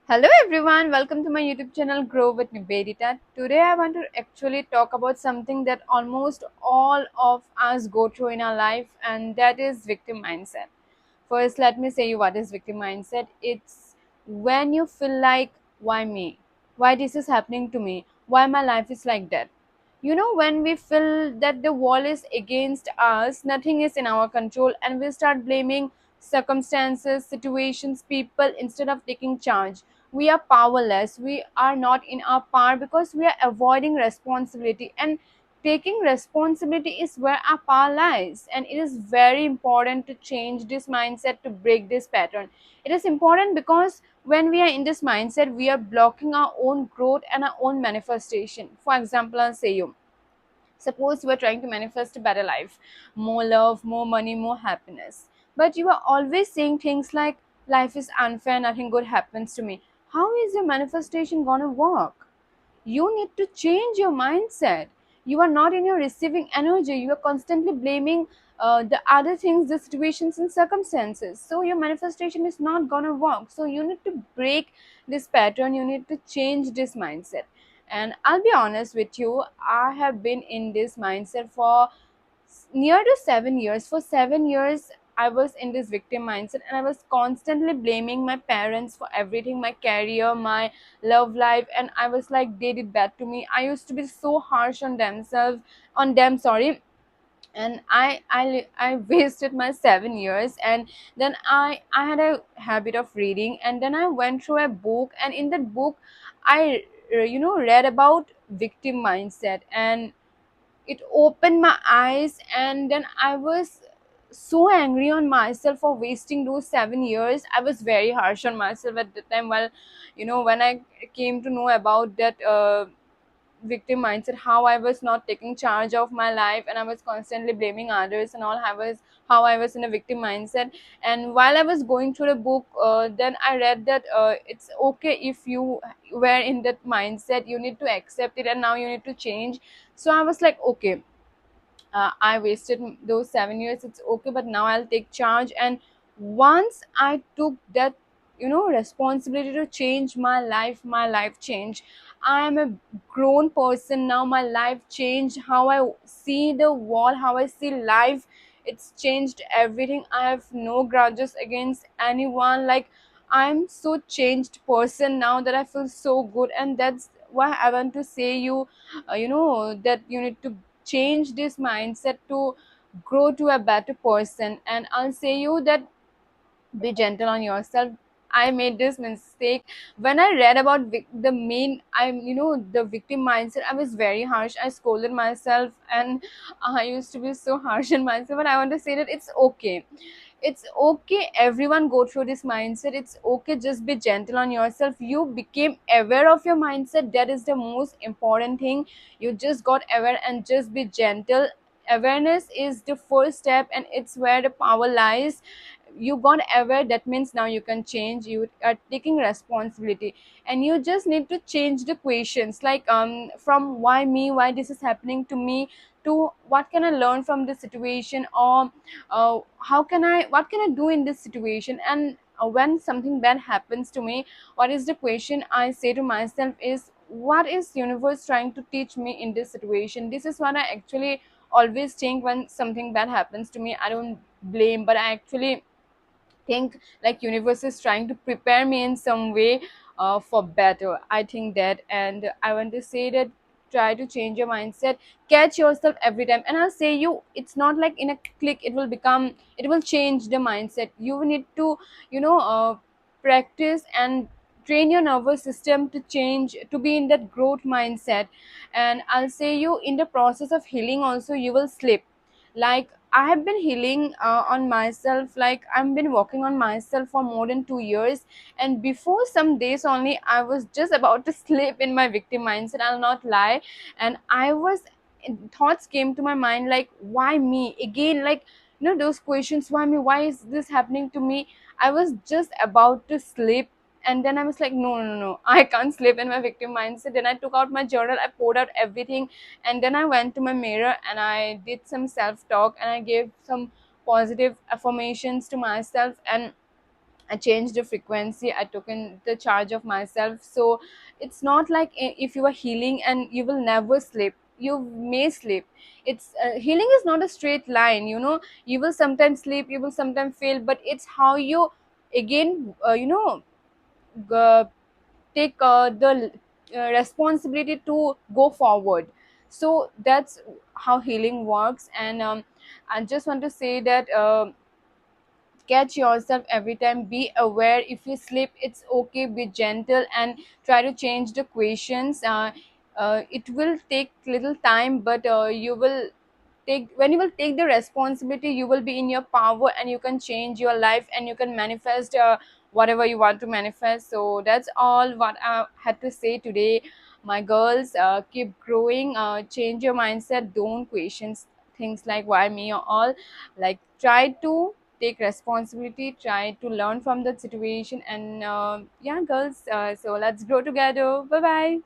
Hello everyone, welcome to my YouTube channel Grow with Nivedita. Today I want to actually talk about something that almost all of us go through in our life, and that is victim mindset. First, let me say you what is victim mindset. It's when you feel like, why me? Why this is happening to me? Why my life is like that? When we feel that the wall is against us, nothing is in our control, and we start blaming circumstances, situations, people instead of taking charge. We are powerless. We are not in our power because we are avoiding responsibility. And taking responsibility is where our power lies. And it is very important to change this mindset to break this pattern. It is important because when we are in this mindset, we are blocking our own growth and our own manifestation. For example, I'll say you. Suppose you are trying to manifest a better life, more love, more money, more happiness. But you are always saying things like, life is unfair, nothing good happens to me. How is your manifestation gonna work? You need to change your mindset. You are not in your receiving energy. You are constantly blaming the other things, the situations and circumstances. So your manifestation is not gonna work. So you need to break this pattern. You need to change this mindset. And I'll be honest with you, I have been in this mindset for near to 7 years. For 7 years, I was in this victim mindset, and I was constantly blaming my parents for everything, my career, my love life, and I was like, they did bad to me. I used to be so harsh on themselves, on them, sorry. And I wasted my 7 years. And then I had a habit of reading, and then I went through a book, and in that book I read about victim mindset, and it opened my eyes. And then I was so angry on myself for wasting those 7 years. I was very harsh on myself at the time. Well, when I came to know about that victim mindset, how I was not taking charge of my life, and I was constantly blaming others and all. How I was in a victim mindset. And while I was going through the book, then I read that it's okay if you were in that mindset, you need to accept it, and now you need to change. So I was like, okay, I wasted those 7 years, it's okay, but now I'll take charge. And once I took that responsibility to change my life changed. I am a grown person now. My life changed. How I see the world, how I see life, it's changed everything. I have no grudges against anyone. Like, I'm so changed person now that I feel so good. And that's why I want to say you, that you need to change this mindset to grow to a better person. And I'll say you that be gentle on yourself. I made this mistake when I read about the main, the victim mindset. I was very harsh. I scolded myself, and I used to be so harsh on myself. But I want to say that it's okay. It's okay, everyone go through this mindset. It's okay, just be gentle on yourself. You became aware of your mindset, that is the most important thing. You just got aware, and just be gentle. Awareness is the first step, and it's where the power lies. You got aware, that means now you can change. You are taking responsibility, and you just need to change the questions, like from why me, why this is happening to me, to what can I learn from this situation, or what can I do in this situation. And when something bad happens to me, what is the question I say to myself is, what is universe trying to teach me in this situation? This is what I actually always think when something bad happens to me. I don't blame, but I actually think like universe is trying to prepare me in some way for better. I think that. And I want to say that try to change your mindset. Catch yourself every time, and I'll say you, it's not like in a click it will change the mindset. You need to practice and train your nervous system to change, to be in that growth mindset. And I'll say you, in the process of healing also, you will slip. Like, I have been healing on myself. Like, I've been working on myself for more than 2 years. And before some days only, I was just about to slip in my victim mindset, I'll not lie. And I was, thoughts came to my mind like, why me again? Like, those questions, why me, why is this happening to me? I was just about to slip. And then I was like, no, no, no, no, I can't slip in my victim mindset. Then I took out my journal, I poured out everything. And then I went to my mirror, and I did some self talk, and I gave some positive affirmations to myself. And I changed the frequency. I took in the charge of myself. So it's not like if you are healing and you will never sleep. You may sleep. It's healing is not a straight line. You will sometimes sleep. You will sometimes fail. But it's how you again. Uh, take the responsibility to go forward. So that's how healing works. And I just want to say that. Catch yourself every time, be aware. If you slip, it's okay, be gentle and try to change the questions. It will take little time, but you will take when you will take the responsibility, you will be in your power and you can change your life and you can manifest whatever you want to manifest. So that's all what I had to say today. My girls, keep growing, change your mindset, don't question things like why me or all. Like, try to take responsibility, try to learn from that situation. And yeah, girls, so let's grow together. Bye bye.